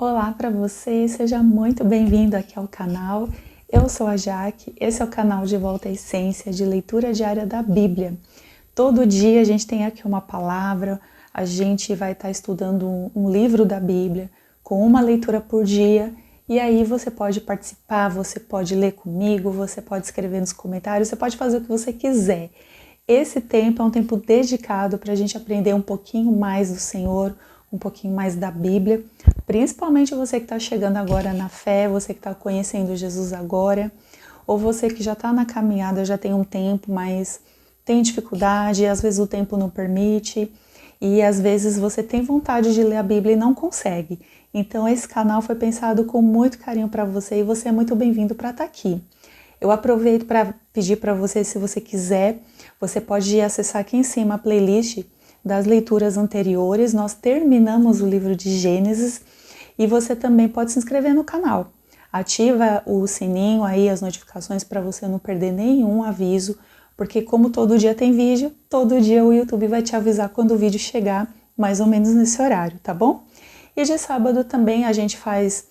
Olá para você, seja muito bem-vindo aqui ao canal. Eu sou a Jaque, esse é o canal de Volta à Essência de leitura diária da Bíblia. Todo dia a gente tem aqui uma palavra, a gente vai estar estudando um livro da Bíblia com uma leitura por dia e aí você pode participar, você pode ler comigo, você pode escrever nos comentários, você pode fazer o que você quiser. Esse tempo é um tempo dedicado para a gente aprender um pouquinho mais do Senhor, um pouquinho mais da Bíblia, principalmente você que está chegando agora na fé, você que está conhecendo Jesus agora, ou você que já está na caminhada, já tem um tempo, mas tem dificuldade, às vezes o tempo não permite, e às vezes você tem vontade de ler a Bíblia e não consegue. Então esse canal foi pensado com muito carinho para você e você é muito bem-vindo para estar aqui. Eu aproveito para pedir para você, se você quiser, você pode acessar aqui em cima a playlist das leituras anteriores. Nós terminamos o livro de Gênesis e você também pode se inscrever no canal. Ativa o sininho aí, as notificações para você não perder nenhum aviso, porque como todo dia tem vídeo, todo dia o YouTube vai te avisar quando o vídeo chegar, mais ou menos nesse horário, tá bom? E de sábado também a gente faz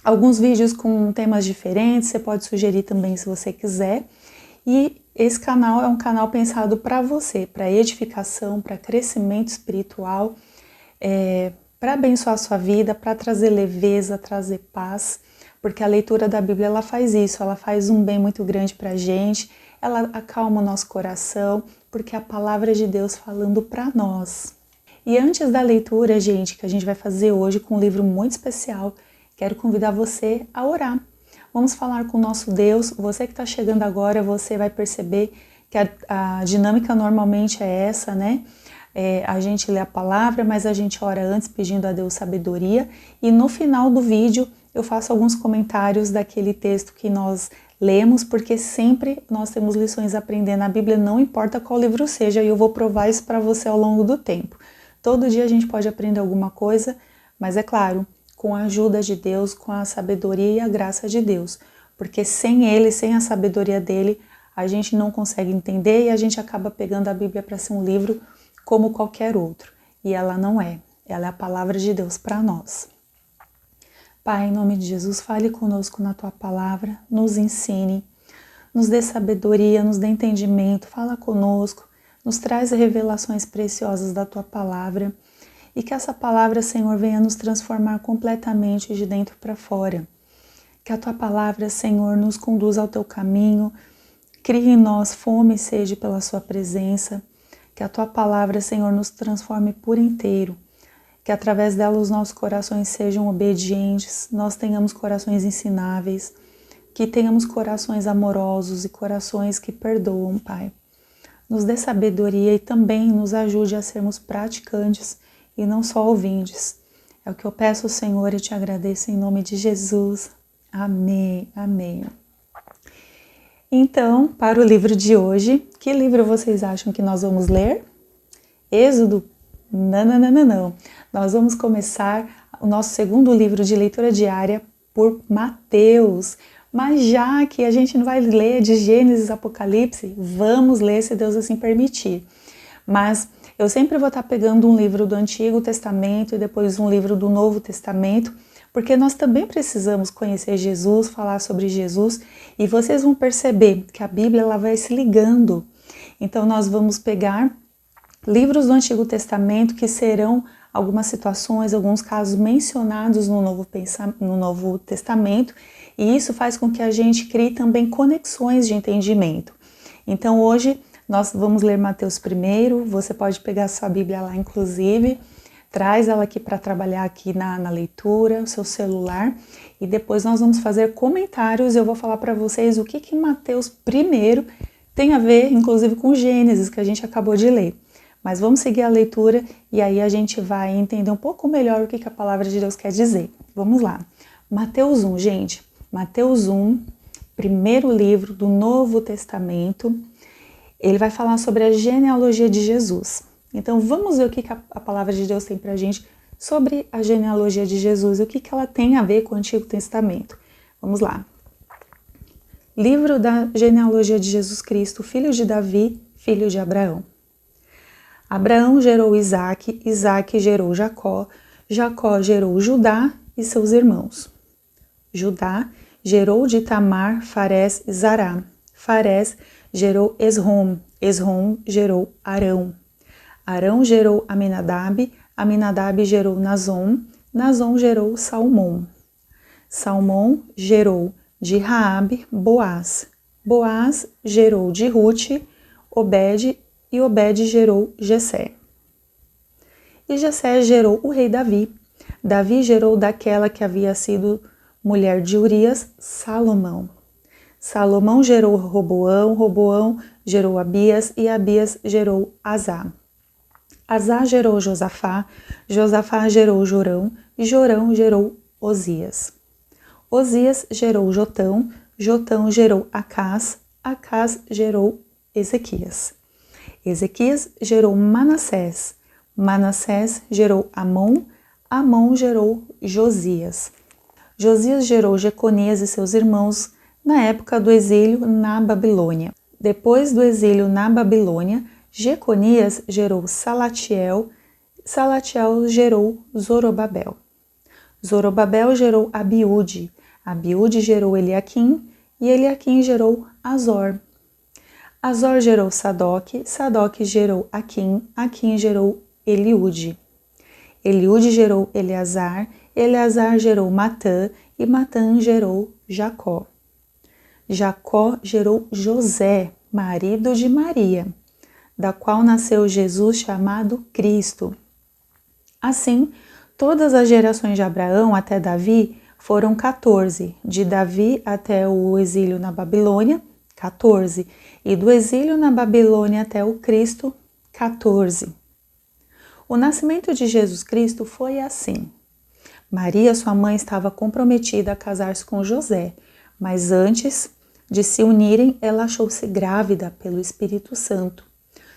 alguns vídeos com temas diferentes, você pode sugerir também se você quiser. E esse canal é um canal pensado para você, para edificação, para crescimento espiritual, para abençoar a sua vida, para trazer leveza, trazer paz, porque a leitura da Bíblia ela faz isso, ela faz um bem muito grande para a gente, ela acalma o nosso coração, porque é a palavra de Deus falando para nós. E antes da leitura, gente, que a gente vai fazer hoje com um livro muito especial, quero convidar você a orar. Vamos falar com o nosso Deus. Você que está chegando agora, você vai perceber que a dinâmica normalmente é essa, né? A gente lê a palavra, mas a gente ora antes pedindo a Deus sabedoria. E no final do vídeo eu faço alguns comentários daquele texto que nós lemos, porque sempre nós temos lições a aprender na Bíblia, não importa qual livro seja, e eu vou provar isso para você ao longo do tempo. Todo dia a gente pode aprender alguma coisa, mas é claro, com a ajuda de Deus, com a sabedoria e a graça de Deus. Porque sem Ele, sem a sabedoria dele, a gente não consegue entender e a gente acaba pegando a Bíblia para ser um livro como qualquer outro. E ela não é. Ela é a palavra de Deus para nós. Pai, em nome de Jesus, fale conosco na Tua palavra, nos ensine, nos dê sabedoria, nos dê entendimento, fala conosco, nos traz revelações preciosas da Tua palavra. E que essa palavra, Senhor, venha nos transformar completamente de dentro para fora. Que a Tua palavra, Senhor, nos conduza ao Teu caminho, crie em nós fome e sede pela Sua presença. Que a Tua palavra, Senhor, nos transforme por inteiro. Que através dela os nossos corações sejam obedientes, nós tenhamos corações ensináveis, que tenhamos corações amorosos e corações que perdoam, Pai. Nos dê sabedoria e também nos ajude a sermos praticantes e não só ouvintes. É o que eu peço, Senhor, e te agradeço em nome de Jesus. Amém, amém. Então, para o livro de hoje, que livro vocês acham que nós vamos ler? Êxodo? Não. Nós vamos começar o nosso segundo livro de leitura diária por Mateus. Mas já que a gente não vai ler de Gênesis, Apocalipse, vamos ler se Deus assim permitir. Mas eu sempre vou estar pegando um livro do Antigo Testamento e depois um livro do Novo Testamento, porque nós também precisamos conhecer Jesus, falar sobre Jesus, e vocês vão perceber que a Bíblia ela vai se ligando. Então nós vamos pegar livros do Antigo Testamento que serão algumas situações, alguns casos mencionados no Novo Testamento, e isso faz com que a gente crie também conexões de entendimento. Então hoje nós vamos ler Mateus primeiro, você pode pegar a sua Bíblia lá, inclusive, traz ela aqui para trabalhar aqui na leitura, o seu celular, e depois nós vamos fazer comentários, eu vou falar para vocês o que Mateus primeiro tem a ver, inclusive, com Gênesis, que a gente acabou de ler. Mas vamos seguir a leitura e aí a gente vai entender um pouco melhor o que a palavra de Deus quer dizer. Vamos lá. Mateus 1, gente. Mateus 1, primeiro livro do Novo Testamento. Ele vai falar sobre a genealogia de Jesus. Então vamos ver o que a palavra de Deus tem pra gente sobre a genealogia de Jesus e o que ela tem a ver com o Antigo Testamento. Vamos lá. Livro da genealogia de Jesus Cristo, filho de Davi, filho de Abraão. Abraão gerou Isaque, Isaque gerou Jacó, Jacó gerou Judá e seus irmãos. Judá gerou de Tamar, Farés e Zará. Farés gerou Esrom. Esrom gerou Arão. Arão gerou Aminadab. Aminadab gerou Nazon. Nazon gerou Salmão. Salmão gerou de Raabe Boaz. Boaz gerou de Rute Obed e Obed gerou Jessé. E Jessé gerou o rei Davi. Davi gerou daquela que havia sido mulher de Urias, Salomão. Salomão gerou Roboão, Roboão gerou Abias e Abias gerou Asá. Asá gerou Josafá, Josafá gerou Jorão e Jorão gerou Osias. Osias gerou Jotão, Jotão gerou Acás, Acás gerou Ezequias. Ezequias gerou Manassés, Manassés gerou Amon, Amon gerou Josias. Josias gerou Jeconias e seus irmãos na época do exílio na Babilônia. Depois do exílio na Babilônia, Jeconias gerou Salatiel, Salatiel gerou Zorobabel. Zorobabel gerou Abiúde, Abiúde gerou Eliaquim e Eliaquim gerou Azor. Azor gerou Sadoque, Sadoque gerou Aquim, Aquim gerou Eliúde. Eliúde gerou Eleazar, Eleazar gerou Matã e Matã gerou Jacó. Jacó gerou José, marido de Maria, da qual nasceu Jesus chamado Cristo. Assim, todas as gerações de Abraão até Davi foram 14, de Davi até o exílio na Babilônia, 14, e do exílio na Babilônia até o Cristo, 14. O nascimento de Jesus Cristo foi assim. Maria, sua mãe, estava comprometida a casar-se com José, mas antes de se unirem, ela achou-se grávida pelo Espírito Santo.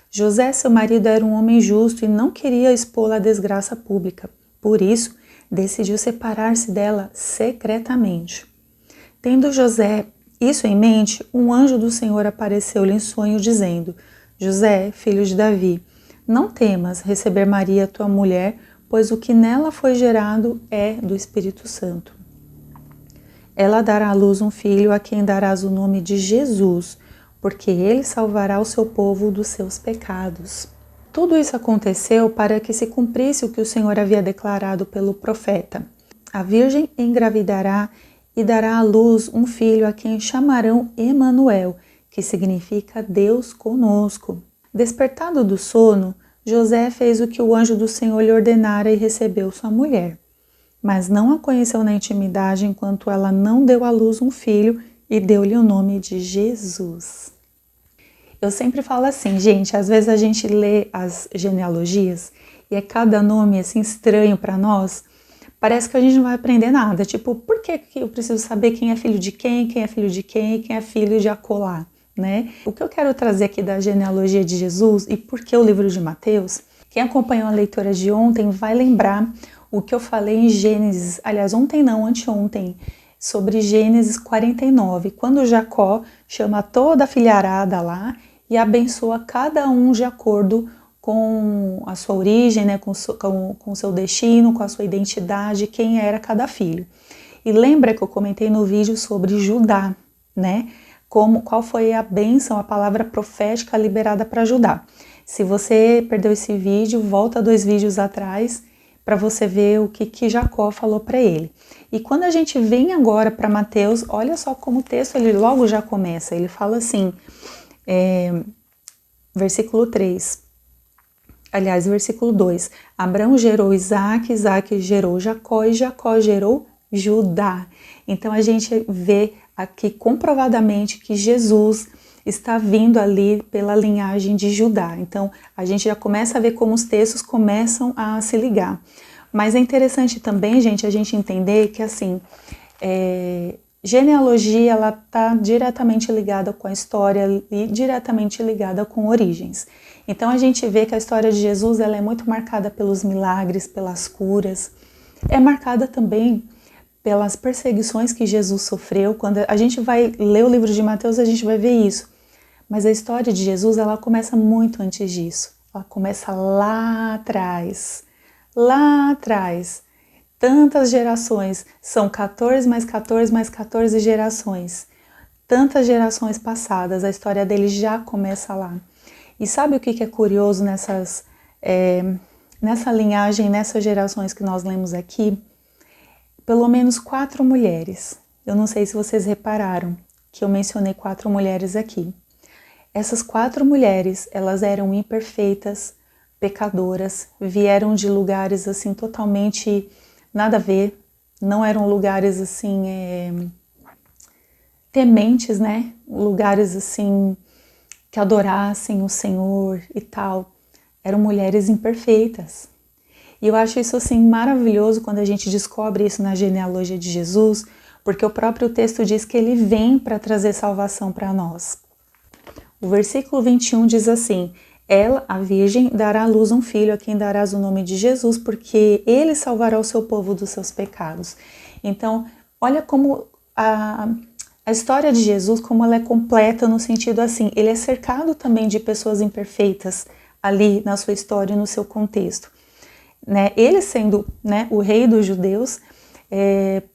José, seu marido, era um homem justo e não queria expô-la à desgraça pública. Por isso, decidiu separar-se dela secretamente. Tendo José isso em mente, um anjo do Senhor apareceu-lhe em sonho, dizendo: José, filho de Davi, não temas receber Maria, tua mulher, pois o que nela foi gerado é do Espírito Santo. Ela dará à luz um filho, a quem darás o nome de Jesus, porque ele salvará o seu povo dos seus pecados. Tudo isso aconteceu para que se cumprisse o que o Senhor havia declarado pelo profeta. A virgem engravidará e dará à luz um filho, a quem chamarão Emanuel, que significa Deus conosco. Despertado do sono, José fez o que o anjo do Senhor lhe ordenara e recebeu sua mulher. Mas não a conheceu na intimidade enquanto ela não deu à luz um filho e deu-lhe o nome de Jesus. Eu sempre falo assim, gente, às vezes a gente lê as genealogias e é cada nome assim estranho para nós, parece que a gente não vai aprender nada. Tipo, por que eu preciso saber quem é filho de quem é filho de quem é filho de acolá, né? O que eu quero trazer aqui da genealogia de Jesus e por que o livro de Mateus, quem acompanhou a leitura de ontem vai lembrar o que eu falei em Gênesis, aliás, ontem não, anteontem, sobre Gênesis 49, quando Jacó chama toda a filharada lá e abençoa cada um de acordo com a sua origem, né, com o seu destino, com a sua identidade, quem era cada filho. E lembra que eu comentei no vídeo sobre Judá, né? Qual foi a bênção, a palavra profética liberada para Judá. Se você perdeu esse vídeo, volta 2 vídeos atrás para você ver o que Jacó falou para ele. E quando a gente vem agora para Mateus, olha só como o texto ele logo já começa. Ele fala assim, versículo 3. Aliás, versículo 2. Abraão gerou Isaac, Isaac gerou Jacó e Jacó gerou Judá. Então a gente vê aqui comprovadamente que Jesus está vindo ali pela linhagem de Judá. Então a gente já começa a ver como os textos começam a se ligar. Mas é interessante também, gente, a gente entender que assim, genealogia ela está diretamente ligada com a história e diretamente ligada com origens. Então a gente vê que a história de Jesus ela é muito marcada pelos milagres, pelas curas, é marcada também pelas perseguições que Jesus sofreu. Quando a gente vai ler o livro de Mateus, a gente vai ver isso. Mas a história de Jesus ela começa muito antes disso. Ela começa lá atrás, lá atrás. Tantas gerações, são 14 mais 14 mais 14 gerações. Tantas gerações passadas, a história dele já começa lá. E sabe o que é curioso nessa linhagem, nessas gerações que nós lemos aqui? Pelo menos 4 mulheres. Eu não sei se vocês repararam que eu mencionei 4 mulheres aqui. Essas 4 mulheres, elas eram imperfeitas, pecadoras, vieram de lugares assim totalmente nada a ver, não eram lugares assim tementes, né? Lugares assim que adorassem o Senhor e tal. Eram mulheres imperfeitas. E eu acho isso assim maravilhoso quando a gente descobre isso na genealogia de Jesus, porque o próprio texto diz que ele vem para trazer salvação para nós. O versículo 21 diz assim: ela, a Virgem, dará à luz um filho a quem darás o nome de Jesus, porque ele salvará o seu povo dos seus pecados. Então, olha como a história de Jesus, como ela é completa no sentido assim, ele é cercado também de pessoas imperfeitas ali na sua história e no seu contexto. Né? Ele sendo, né, o rei dos judeus,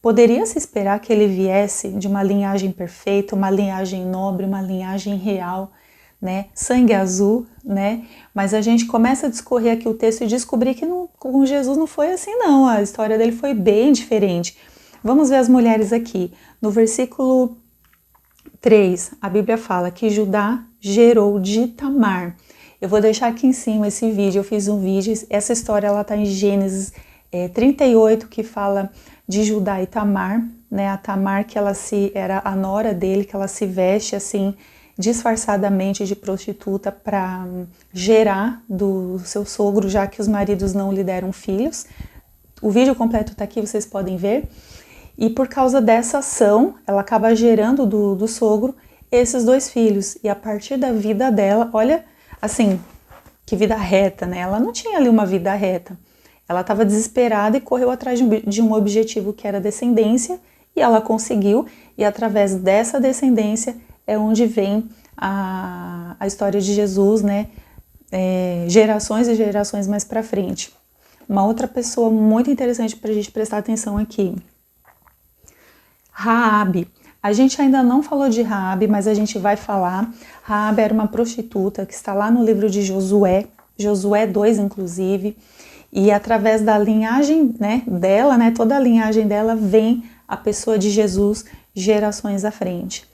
poderia se esperar que ele viesse de uma linhagem perfeita, uma linhagem nobre, uma linhagem real, né? Sangue azul, né? Mas a gente começa a discorrer aqui o texto e descobrir que com Jesus não foi assim não, a história dele foi bem diferente. Vamos ver as mulheres aqui. No versículo 3, a Bíblia fala que Judá gerou de Tamar. Eu vou deixar aqui em cima esse vídeo, eu fiz um vídeo, essa história ela está em Gênesis 38, que fala de Judá e Tamar, né? A Tamar que era a nora dele, que ela se veste assim disfarçadamente de prostituta para gerar do seu sogro, já que os maridos não lhe deram filhos. O vídeo completo está aqui, vocês podem ver. E por causa dessa ação, ela acaba gerando do sogro esses 2 filhos. E a partir da vida dela, olha, assim, que vida reta, né? Ela não tinha ali uma vida reta. Ela estava desesperada e correu atrás de um objetivo que era descendência, e ela conseguiu, e através dessa descendência é onde vem a história de Jesus, né? Gerações e gerações mais para frente. Uma outra pessoa muito interessante para a gente prestar atenção aqui. Raabe. A gente ainda não falou de Raabe, mas a gente vai falar. Raabe era uma prostituta que está lá no livro de Josué, Josué 2, inclusive, e através da linhagem, né, dela, né, toda a linhagem dela vem a pessoa de Jesus gerações à frente.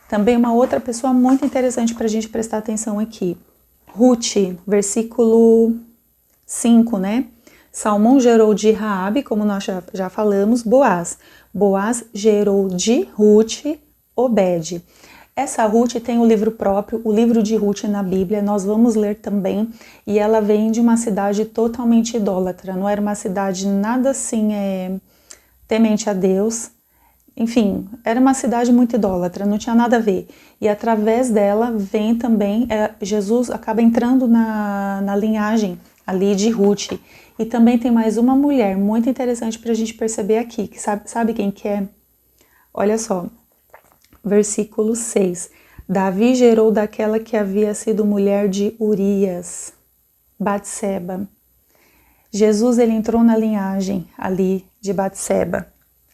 Também uma outra pessoa muito interessante para a gente prestar atenção aqui. Ruth, versículo 5, né? Salmão gerou de Raabe, como nós já falamos, Boaz. Boaz gerou de Ruth, Obed. Essa Ruth tem um livro próprio, o livro de Ruth na Bíblia, nós vamos ler também, e ela vem de uma cidade totalmente idólatra, não era uma cidade nada assim temente a Deus, enfim, era uma cidade muito idólatra, não tinha nada a ver. E através dela vem também, Jesus acaba entrando na linhagem ali de Ruth. E também tem mais uma mulher muito interessante para a gente perceber aqui, que sabe quem que é? Olha só, versículo 6. Davi gerou daquela que havia sido mulher de Urias, Batseba. Jesus ele entrou na linhagem ali de Batseba.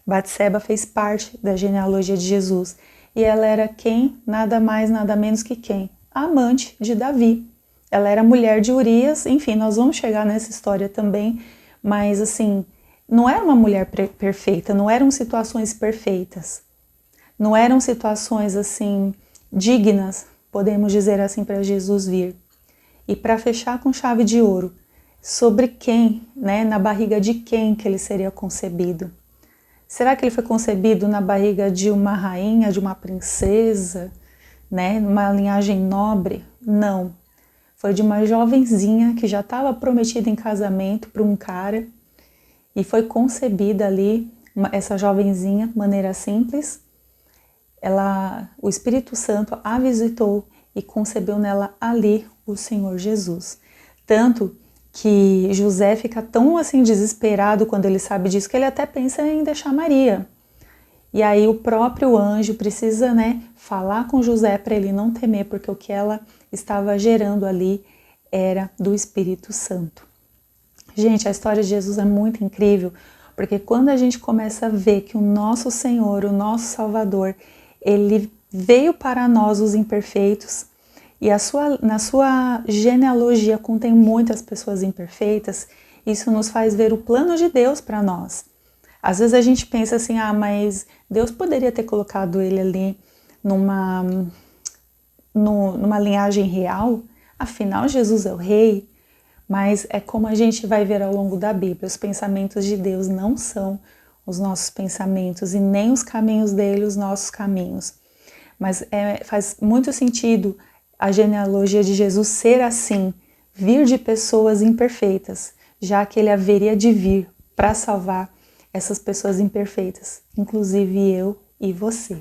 Batseba fez parte da genealogia de Jesus. E ela era quem? Nada mais, nada menos que quem? A amante de Davi. Ela era mulher de Urias, enfim, nós vamos chegar nessa história também, mas assim, não era uma mulher perfeita, não eram situações perfeitas, não eram situações assim dignas, podemos dizer assim, para Jesus vir. E para fechar com chave de ouro, sobre quem, né, na barriga de quem que ele seria concebido? Será que ele foi concebido na barriga de uma rainha, de uma princesa, né, numa linhagem nobre? Não. Foi de uma jovenzinha que já estava prometida em casamento para um cara e foi concebida ali, essa jovenzinha, de maneira simples. O Espírito Santo a visitou e concebeu nela ali o Senhor Jesus. Tanto que José fica tão assim desesperado quando ele sabe disso que ele até pensa em deixar Maria. E aí o próprio anjo precisa, né, falar com José para ele não temer, porque o que ela estava gerando ali era do Espírito Santo. Gente, a história de Jesus é muito incrível, porque quando a gente começa a ver que o nosso Senhor, o nosso Salvador, ele veio para nós, os imperfeitos, e na sua genealogia contém muitas pessoas imperfeitas, isso nos faz ver o plano de Deus para nós. Às vezes a gente pensa assim, mas Deus poderia ter colocado ele ali numa linhagem real, afinal Jesus é o rei. Mas é como a gente vai ver ao longo da Bíblia, os pensamentos de Deus não são os nossos pensamentos e nem os caminhos dele os nossos caminhos. Mas faz muito sentido a genealogia de Jesus ser assim, vir de pessoas imperfeitas, já que ele haveria de vir para salvar essas pessoas imperfeitas, inclusive eu e você.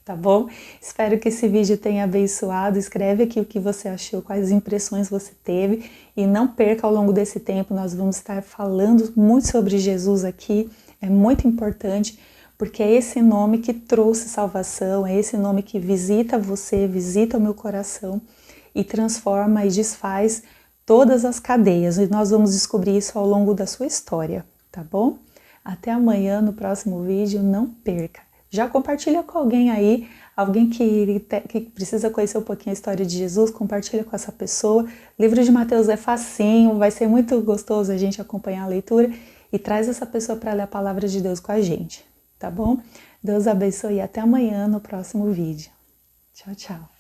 Tá bom? Espero que esse vídeo tenha abençoado. Escreve aqui o que você achou, quais impressões você teve, e não perca, ao longo desse tempo nós vamos estar falando muito sobre Jesus aqui. É muito importante porque é esse nome que trouxe salvação, é esse nome que visita você, visita o meu coração e transforma e desfaz todas as cadeias, e nós vamos descobrir isso ao longo da sua história, tá bom? Até amanhã no próximo vídeo, não perca! Já compartilha com alguém aí, alguém que precisa conhecer um pouquinho a história de Jesus, compartilha com essa pessoa. O livro de Mateus é facinho, vai ser muito gostoso a gente acompanhar a leitura, e traz essa pessoa para ler a palavra de Deus com a gente, tá bom? Deus abençoe e até amanhã no próximo vídeo. Tchau, tchau!